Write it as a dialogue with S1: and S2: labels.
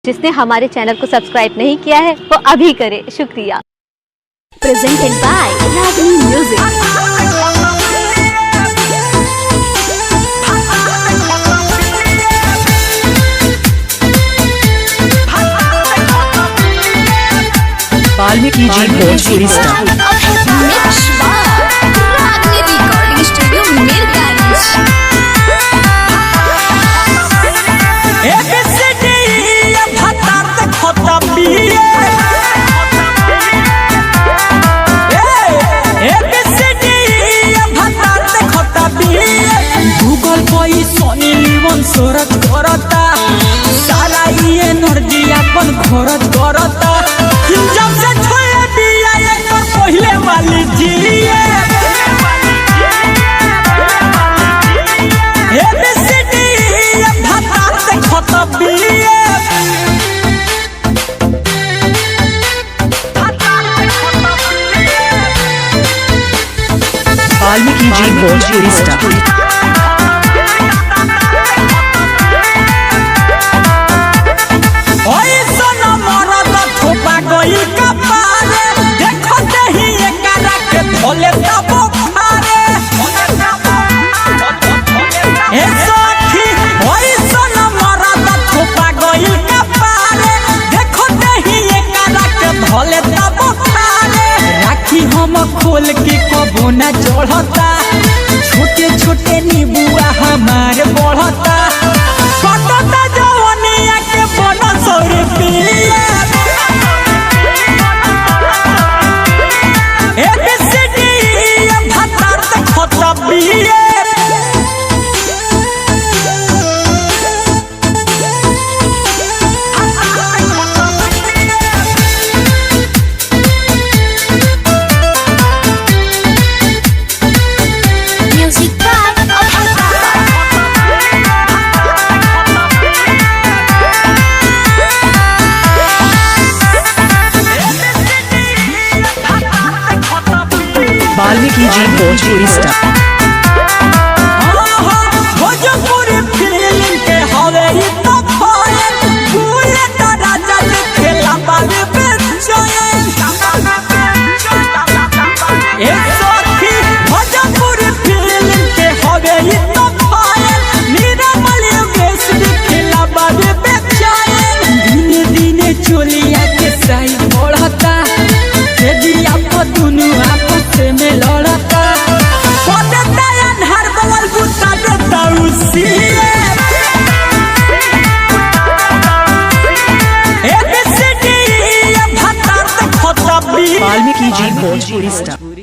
S1: जिसने हमारे चैनल को सब्सक्राइब नहीं किया है वो अभी करे। शुक्रिया। प्रेजेंटेड बाय रागनी म्यूजिक।
S2: वाल्मीकि जी भोजपुरी स्टार।
S3: रागनी रिकॉर्डिंग स्टूडियो मीरगंज।
S4: सोरत करता सारा ये एनर्जी अपन खरच करता जब से छोड़ दिया एक पहले वाली जी एबीसीडी भाता से खत्म बिए
S2: वाल्मीकि जी भोजपुरी स्टार।
S4: भोले तबो खारे ए सखी ओई सन मरद थोपा गइल का पारे देखो नहीं एकरा के भोले तबो खारे राखी हम खोल के कबो ना चढ़ता छोटे छोटे नीबुआ हमार बढ़ता कटता जवनिया के बना सौर पिया
S2: वाल्मीकि जी भोजपुरी स्टार।
S4: भोजपुरी फिल्म के हवे ही तो फायर पूरे का राजा खेला बाबे बेचैन एक सखी भोजपुरी फिल्म के हवे ही तो फायर निरामल वेश खेला बाबे बेचैन दिने दिने चोलिया के साई बढ़ता दिया को दुनु आपस में लड़ता पड़ता अन्हार बवल गुस्सा देता उसी एबीसीडी भाता से खत्म।
S2: वाल्मीकि जी भोजपुरी स्टार।